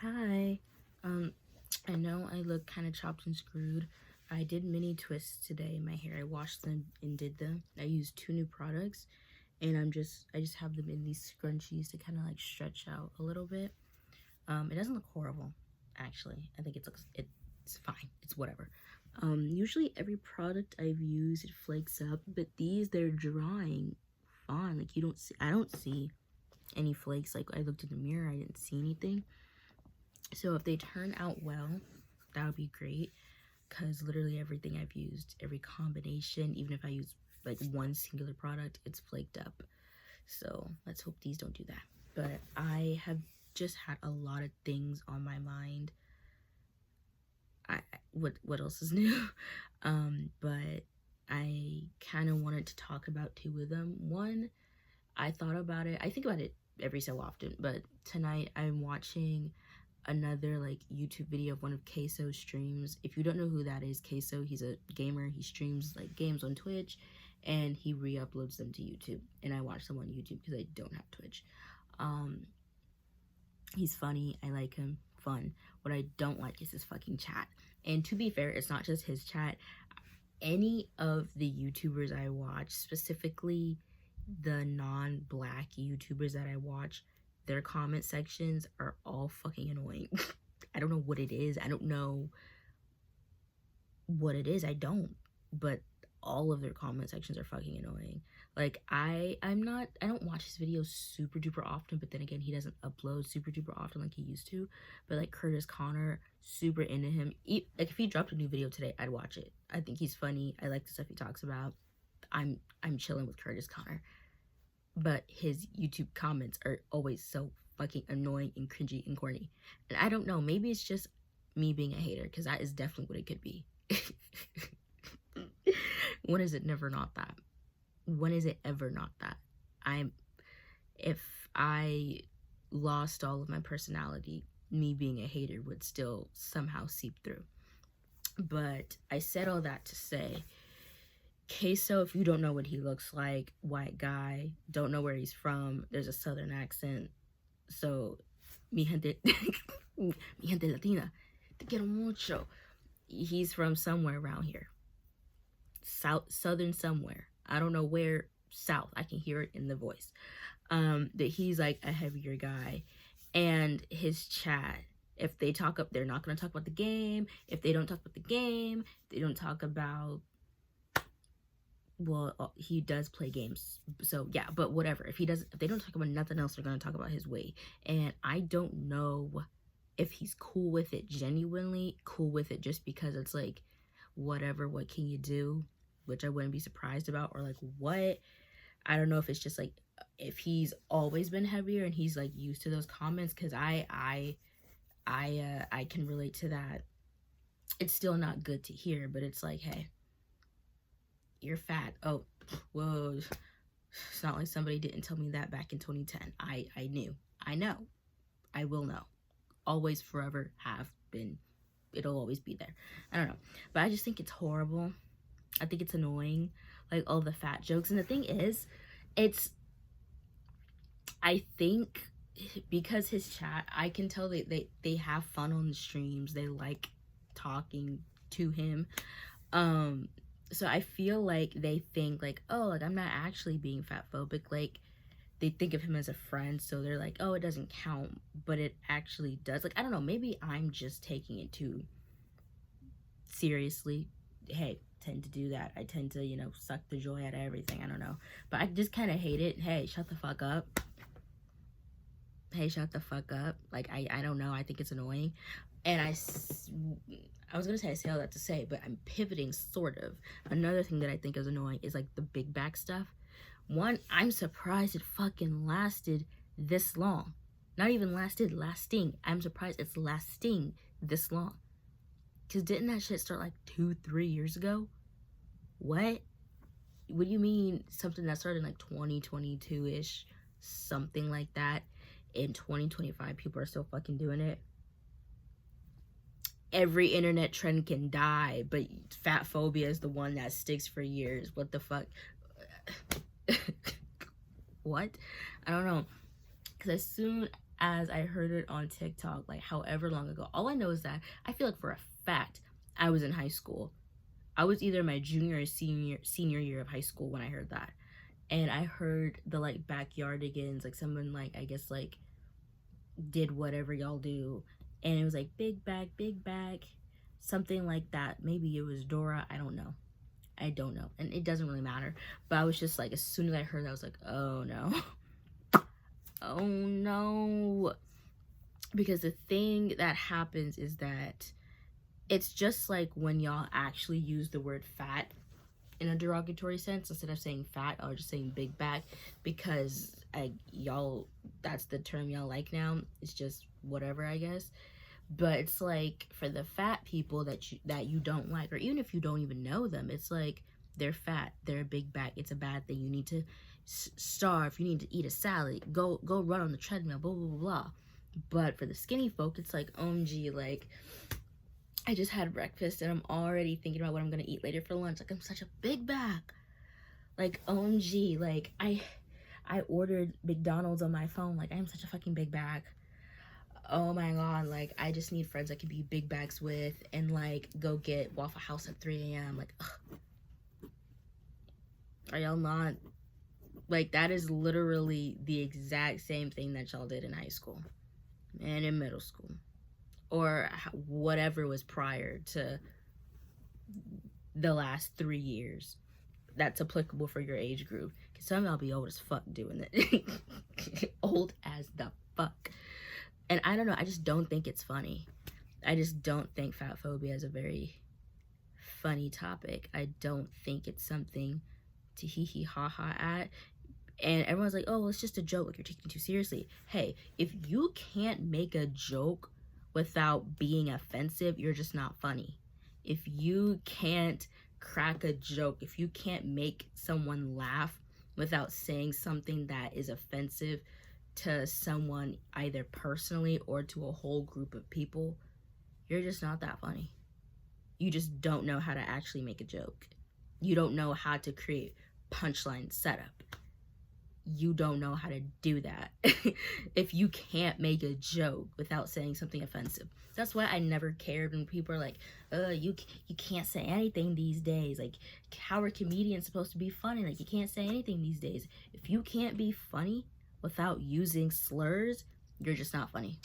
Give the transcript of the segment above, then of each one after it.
Hi. I know I look kind of chopped and screwed. I did mini twists today in my hair. I washed them and did them. I used two new products, and I just have them in these scrunchies to kind of like stretch out a little bit. It doesn't look horrible, actually. I think it's fine. It's whatever. Usually every product I've used it flakes up, but they're drying fine. Like I don't see any flakes. Like I looked in the mirror, I didn't see anything. So if they turn out well, that would be great, because literally everything I've used, every combination, even if I use like one singular product, it's flaked up. So let's hope these don't do that. But I have just had a lot of things on my mind. What else is new? But I kind of wanted to talk about two of them. One, I thought about it. I think about it every so often, but tonight I'm watching another like YouTube video of one of Queso's streams. If you don't know who that is, Queso, he's a gamer. He streams like games on Twitch and he re-uploads them to YouTube, and I watch them on YouTube because I don't have Twitch. He's funny. I like him. Fun. What I don't like is his fucking chat. And to be fair, it's not just his chat. Any of the YouTubers I watch, specifically the non-black YouTubers that I watch, their comment sections are all fucking annoying. I don't know what it is. I don't know what it is. I don't. But all of their comment sections are fucking annoying. Like I don't watch his videos super duper often, but then again, he doesn't upload super duper often like he used to. But like Curtis Connor, super into him. Like if he dropped a new video today, I'd watch it. I think he's funny. I like the stuff he talks about. I'm chilling with Curtis Connor. But his YouTube comments are always so fucking annoying and cringy and corny. And I don't know, maybe it's just me being a hater, because that is definitely what it could be. When is it never not that? When is it ever not that? If I lost all of my personality, me being a hater would still somehow seep through. But I said all that to say, Queso, if you don't know what he looks like, white guy, don't know where he's from, there's a southern accent. So, mi gente latina, te quiero mucho. He's from somewhere around here. Southern somewhere. I don't know where, south. I can hear it in the voice. That he's like a heavier guy. And his chat, if they talk up, they're not going to talk about the game. If they don't talk about the game, they don't talk about, well, he does play games, so yeah, but whatever. If they don't talk about nothing else, they're going to talk about his weight. And I don't know if he's cool with it, genuinely cool with it, just because it's like, whatever, what can you do? Which I wouldn't be surprised about. Or like, what? I don't know if it's just like, if he's always been heavier and he's like used to those comments, because I can relate to that. It's still not good to hear, but it's like, hey, you're fat. Oh, whoa. It's not like somebody didn't tell me that back in 2010. I knew. I know. I will know. Always, forever, have been. It'll always be there. I don't know. But I just think it's horrible. I think it's annoying. Like all the fat jokes. And the thing is, I think because his chat, I can tell they have fun on the streams. They like talking to him. So I feel like they think like, oh, like I'm not actually being fat phobic. Like they think of him as a friend, so they're like, oh, it doesn't count, but it actually does. Like, I don't know, maybe I'm just taking it too seriously. Hey, tend to do that. I tend to, suck the joy out of everything. I don't know, but I just kind of hate it. Hey, shut the fuck up. Hey, shut the fuck up. Like, I don't know. I think it's annoying. And I was going to say I say all that to say, but I'm pivoting sort of. Another thing that I think is annoying is like the big back stuff. One, I'm surprised it fucking lasted this long. Not even lasting. I'm surprised it's lasting this long. Because didn't that shit start like 2-3 years ago? What do you mean something that started in like 2022-ish? Something like that. In 2025, people are still fucking doing it. Every internet trend can die, but fat phobia is the one that sticks for years. What the fuck? What? I don't know. Because as I heard it on TikTok, like however long ago. All I know is that I feel like for a fact I was in high school. I was either my junior or senior year of high school when I heard that. And I heard the like backyardigans, like someone like I guess like did whatever y'all do, and it was like big bag, something like that. Maybe it was Dora. I don't know, and it doesn't really matter. But I was just like, as soon as I heard that, I was like, oh no. Oh no. Because the thing that happens is that it's just like when y'all actually use the word fat in a derogatory sense, instead of saying fat or just saying big back, because y'all, that's the term y'all like now. It's just whatever, I guess. But it's like for the fat people that you don't like, or even if you don't even know them, it's like they're fat, they're a big back, it's a bad thing, you need to starve, you need to eat a salad, go run on the treadmill, blah blah blah blah. But for the skinny folk, it's like, OMG, like I just had breakfast and I'm already thinking about what I'm gonna eat later for lunch. Like, I'm such a big back. Like, OMG, like I ordered McDonald's on my phone. Like, I'm such a fucking big bag. Oh my god, like I just need friends I can be big bags with and like go get Waffle House at 3 a.m. Like, ugh. Are y'all not? Like, that is literally the exact same thing that y'all did in high school and in middle school, or whatever was prior to the last 3 years that's applicable for your age group. Because some of y'all be old as fuck doing it. Old as the fuck. And I don't know, I just don't think it's funny. I just don't think fat phobia is a very funny topic. I don't think it's something to hee hee ha ha at. And everyone's like, oh, it's just a joke, like you're taking it too seriously. Hey, if you can't make a joke without being offensive, you're just not funny. If you can't crack a joke, if you can't make someone laugh without saying something that is offensive to someone either personally or to a whole group of people, you're just not that funny. You just don't know how to actually make a joke. You don't know how to create punchline setup. You don't know how to do that. If you can't make a joke without saying something offensive. That's why I never cared when people are like, you can't say anything these days. Like, how are comedians supposed to be funny? Like, you can't say anything these days. If you can't be funny without using slurs, you're just not funny.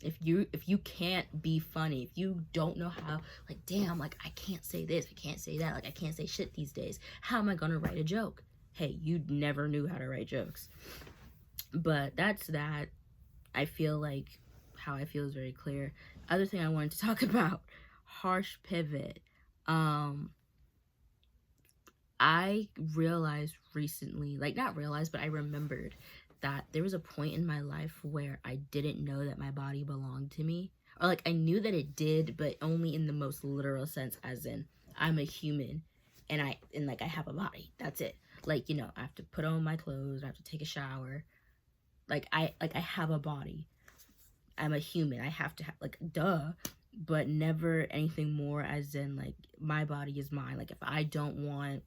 If you can't be funny, if you don't know how, like, damn, like, I can't say this, I can't say that, like, I can't say shit these days, how am I gonna write a joke? Hey, you never knew how to write jokes. But that's that. I feel like how I feel is very clear. Other thing I wanted to talk about, harsh pivot. I realized recently, like, not realized, but I remembered that there was a point in my life where I didn't know that my body belonged to me. Or, like, I knew that it did, but only in the most literal sense, as in, I'm a human, and I have a body. That's it. Like, you know, I have to put on my clothes, I have to take a shower. Like, I have a body. I'm a human. I have to have, like, duh. But never anything more, as in, like, my body is mine. Like, if I don't want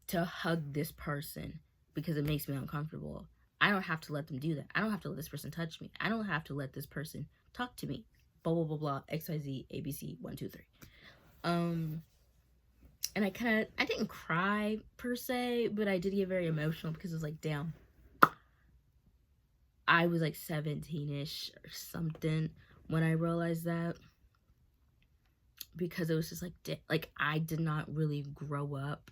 to hug this person because it makes me uncomfortable, I don't have to let them do that. I don't have to let this person touch me. I don't have to let this person talk to me. Blah, blah, blah, blah. XYZ, ABC, 1, 2, 3. And I didn't cry per se, but I did get very emotional because it was like, damn. I was like 17-ish or something when I realized that. Because it was just like I did not really grow up.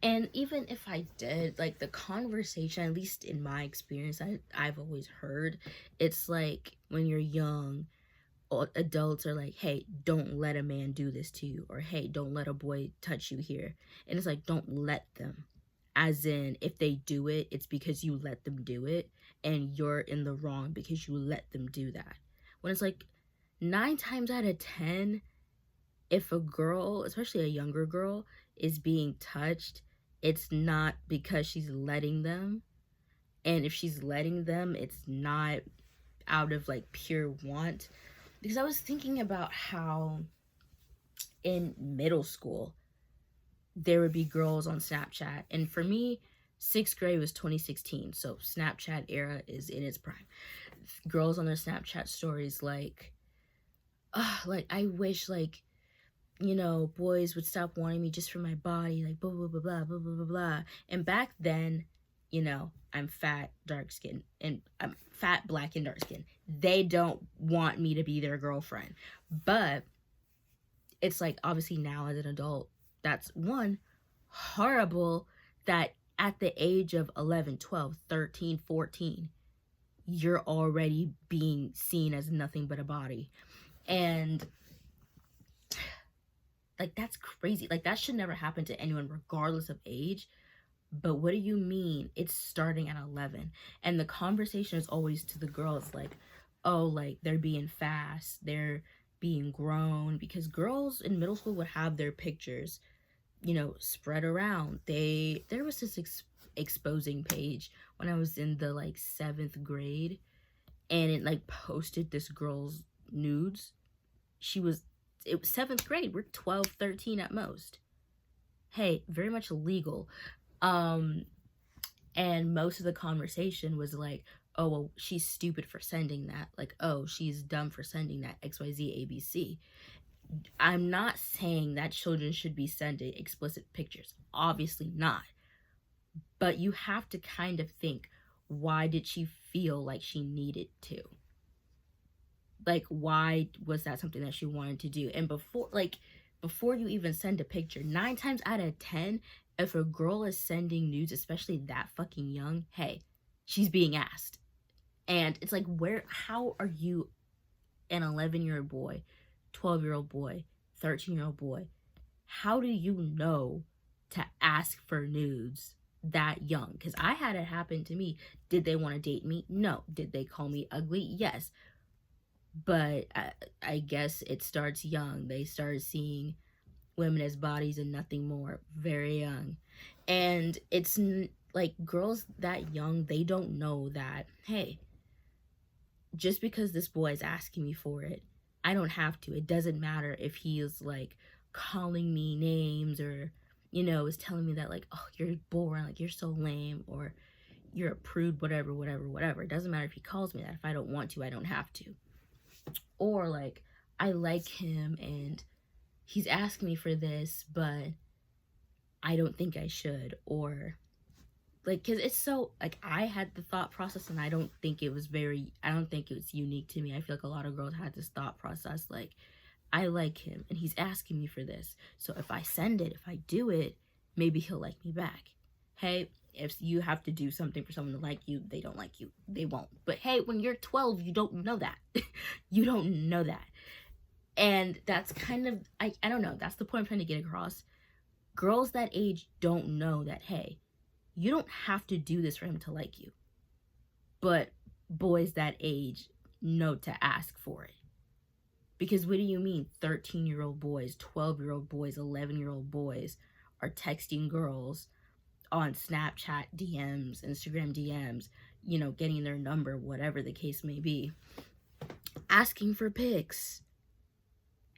And even if I did, like, the conversation, at least in my experience, I've always heard, it's like when you're young, adults are like, hey, don't let a man do this to you, or hey, don't let a boy touch you here. And it's like, don't let them, as in, if they do it, it's because you let them do it, and you're in the wrong because you let them do that. When it's like 9 times out of 10, if a girl, especially a younger girl, is being touched, it's not because she's letting them. And if she's letting them, it's not out of like pure want. Because I was thinking about how in middle school there would be girls on Snapchat, and for me, 6th grade was 2016, so Snapchat era is in its prime. Girls on their Snapchat stories like I wish, like, you know, boys would stop wanting me just for my body, like blah blah blah blah blah blah blah blah. And back then, you know, I'm fat, dark skinned, and I'm fat, black, and dark skinned. They don't want me to be their girlfriend. But it's like, obviously now as an adult, that's one, horrible that at the age of 11, 12, 13, 14, you're already being seen as nothing but a body. And like, that's crazy. Like, that should never happen to anyone regardless of age. But what do you mean it's starting at 11? And the conversation is always to the girls like, oh, like, they're being fast, they're being grown, because girls in middle school would have their pictures, you know, spread around. There was this exposing page when I was in the like 7th grade, and it like posted this girl's nudes. It was 7th grade. We're 12, 13 at most. Hey, very much legal. And most of the conversation was like, oh, well, she's stupid for sending that. Like, oh, she's dumb for sending that, XYZ, ABC. I'm not saying that children should be sending explicit pictures. Obviously not. But you have to kind of think, why did she feel like she needed to? Like, why was that something that she wanted to do? And before you even send a picture, 9 times out of 10, if a girl is sending nudes, especially that fucking young, hey, she's being asked. And it's like, how are you an 11-year-old boy, 12-year-old boy, 13-year-old boy? How do you know to ask for nudes that young? Because I had it happen to me. Did they want to date me? No. Did they call me ugly? Yes. But I guess it starts young. They start seeing women as bodies and nothing more, very young. And it's like, girls that young, they don't know that, hey, just because this boy is asking me for it, I don't have to. It doesn't matter if he is like calling me names, or, you know, is telling me that like, oh, you're boring, like you're so lame, or you're a prude, whatever. It doesn't matter if he calls me that. If I don't want to, I don't have to. Or like, I like him and he's asking me for this, but I don't think I should. Or like, because it's so, like, I had the thought process, and I don't think it was unique to me. I feel like a lot of girls had this thought process, like, I like him and he's asking me for this, so if I send it, if I do it, maybe he'll like me back. Hey, if you have to do something for someone to like you, they don't like you, they won't. But hey, when you're 12, you don't know that. You don't know that. And that's kind of, I don't know, that's the point I'm trying to get across. Girls that age don't know that, hey, you don't have to do this for him to like you. But boys that age know to ask for it. Because what do you mean 13-year-old boys, 12-year-old boys, 11-year-old boys are texting girls on Snapchat DMs, Instagram DMs, you know, getting their number, whatever the case may be, asking for pics?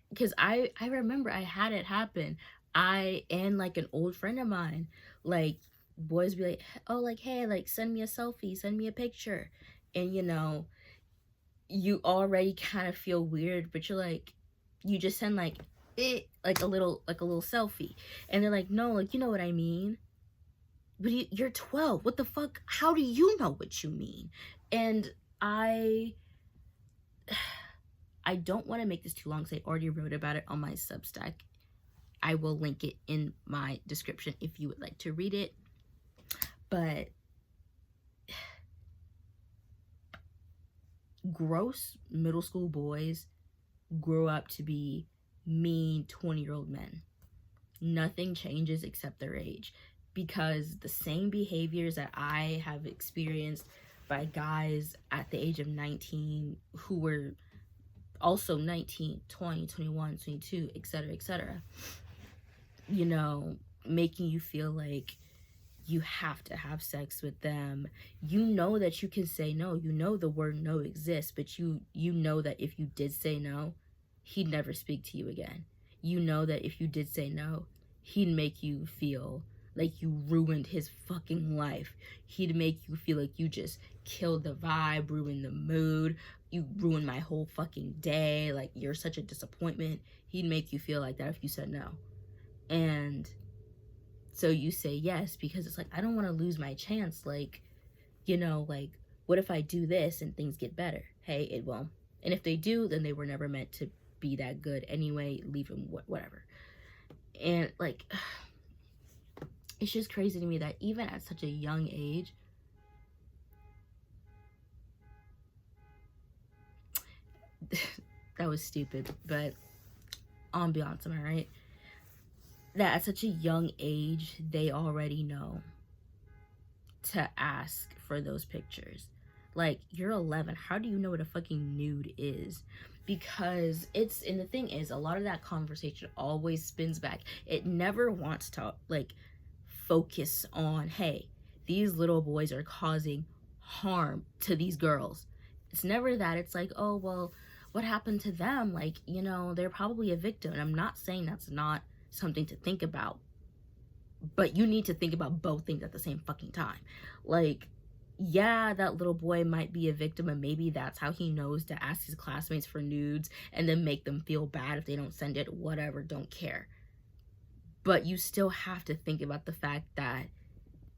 Because I remember I had it happen. And like an old friend of mine, like, boys be like, oh, like, hey, like, send me a selfie, send me a picture. And, you know, you already kind of feel weird, but you're like, you just send like a little selfie, and they're like, no, like, you know what I mean. But you're 12. What the fuck? How do you know what you mean? And I don't want to make this too long, because I already wrote about it on my Substack. I will link it in my description if you would like to read it. But gross middle school boys grow up to be mean 20-year-old men. Nothing changes except their age, because the same behaviors that I have experienced by guys at the age of 19 who were also 19, 20, 21, 22, etc., you know, making you feel like you have to have sex with them. You know that you can say no. You know the word no exists, but you know that if you did say no, he'd never speak to you again. You know that if you did say no, he'd make you feel like you ruined his fucking life. He'd make you feel like you just killed the vibe, ruined the mood, you ruined my whole fucking day, like you're such a disappointment. He'd make you feel like that if you said no. And so you say yes because it's like, I don't want to lose my chance. Like, you know, like, what if I do this and things get better? Hey, it won't. And if they do, then they were never meant to be that good anyway. Leave them, whatever. And like, it's just crazy to me that even at such a young age, that was stupid, but ambiance, am I right? That at such a young age, they already know to ask for those pictures. Like, you're 11, how do you know what a fucking nude is? Because it's, and the thing is, a lot of that conversation always spins back. It never wants to, like, focus on, hey, these little boys are causing harm to these girls. It's never that. It's like, oh, well, what happened to them? Like, you know, they're probably a victim. And I'm not saying that's not something to think about, but you need to think about both things at the same fucking time. Like, yeah, that little boy might be a victim, and maybe that's how he knows to ask his classmates for nudes and then make them feel bad if they don't send it, whatever, don't care. But you still have to think about the fact that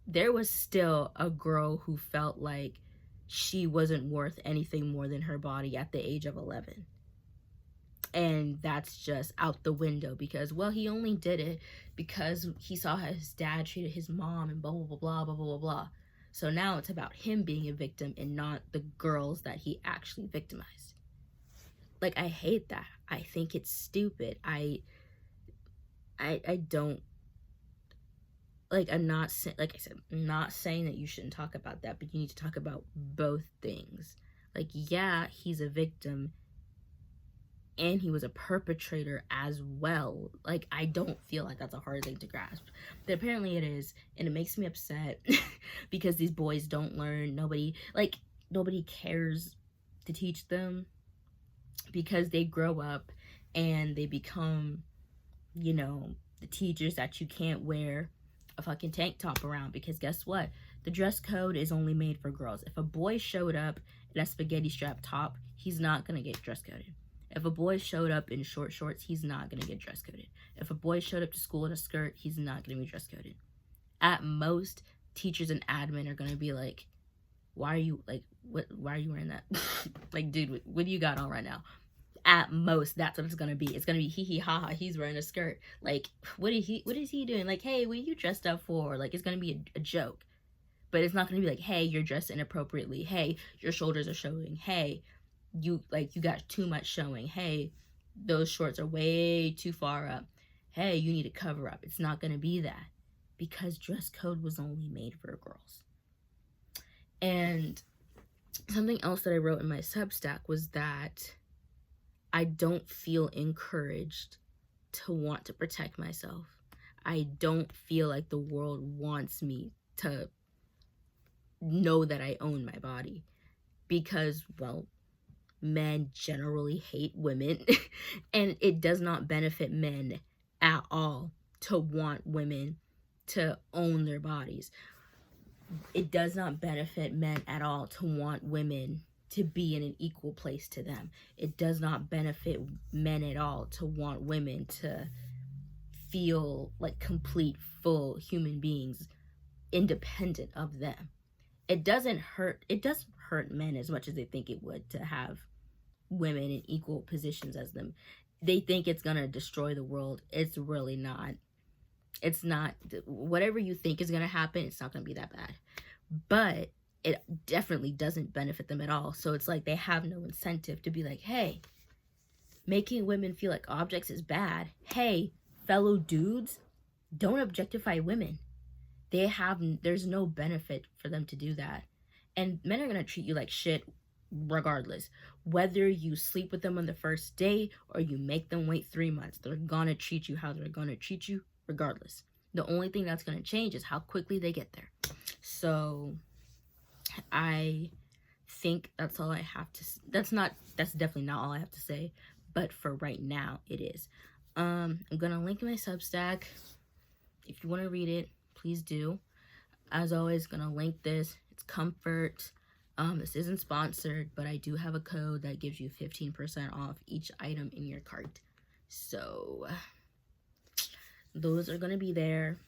there was still a girl who felt like she wasn't worth anything more than her body at the age of 11. And that's just out the window because, well, he only did it because he saw how his dad treated his mom and blah, blah, blah, blah, blah, blah, blah. So now it's about him being a victim and not the girls that he actually victimized. Like, I hate that. I think it's stupid. I don't, like, I'm not, like I said, I'm not saying that you shouldn't talk about that, but you need to talk about both things. Like, yeah, he's a victim and he was a perpetrator as well. Like, I don't feel like that's a hard thing to grasp, but apparently it is, and it makes me upset because these boys don't learn. Nobody cares to teach them because they grow up and they become, you know, the teachers that you can't wear a fucking tank top around, because guess what? The dress code is only made for girls. If a boy showed up in a spaghetti strap top, he's not gonna get dress coded. If a boy showed up in short shorts, he's not gonna get dress coded. If a boy showed up to school in a skirt, he's not gonna be dress coded. At most, teachers and admin are gonna be like, why are you, like, why are you wearing that? Like, dude, what do you got on right now? At most, that's what it's gonna be. It's gonna be hee hee ha ha, he's wearing a skirt. Like, what is he doing? Like, hey, what are you dressed up for? Like, it's gonna be a joke. But it's not gonna be like, hey, you're dressed inappropriately. Hey, your shoulders are showing. Hey, you got too much showing. Hey, those shorts are way too far up. Hey, you need to cover up. It's not gonna be that, because dress code was only made for girls. And something else that I wrote in my Substack was that I don't feel encouraged to want to protect myself. I don't feel like the world wants me to know that I own my body, because, well, men generally hate women and it does not benefit men at all to want women to own their bodies. It does not benefit men at all to want women to be in an equal place to them. It does not benefit men at all to want women to feel like complete, full human beings independent of them. It doesn't hurt men as much as they think it would to have women in equal positions as them. They think it's gonna destroy the world. It's really not. It's not. Whatever you think is gonna happen, it's not gonna be that bad. But it definitely doesn't benefit them at all. So it's like they have no incentive to be like, hey, making women feel like objects is bad. Hey, fellow dudes, don't objectify women. There's no benefit for them to do that. And men are gonna treat you like shit regardless. Whether you sleep with them on the first day or you make them wait 3 months, they're gonna treat you how they're gonna treat you regardless. The only thing that's gonna change is how quickly they get there. So I think that's all I have to that's definitely not all I have to say, but for right now it is. I'm gonna link my Substack. If you want to read it, please do. As always, gonna link this. It's Comfort. This isn't sponsored, but I do have a code that gives you 15% off each item in your cart. So those are gonna be there.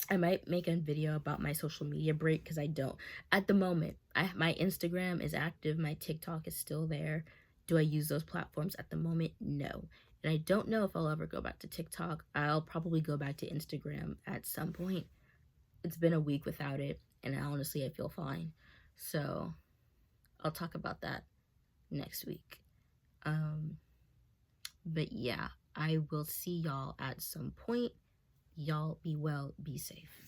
I might make a video about my social media break because I don't at the moment. My Instagram is active, my TikTok is still there. Do I use those platforms at the moment? No. And I don't know if I'll ever go back to TikTok. I'll probably go back to Instagram at some point. It's been a week without it, and honestly I feel fine. So I'll talk about that next week. But yeah, I will see y'all at some point. Y'all be well, be safe.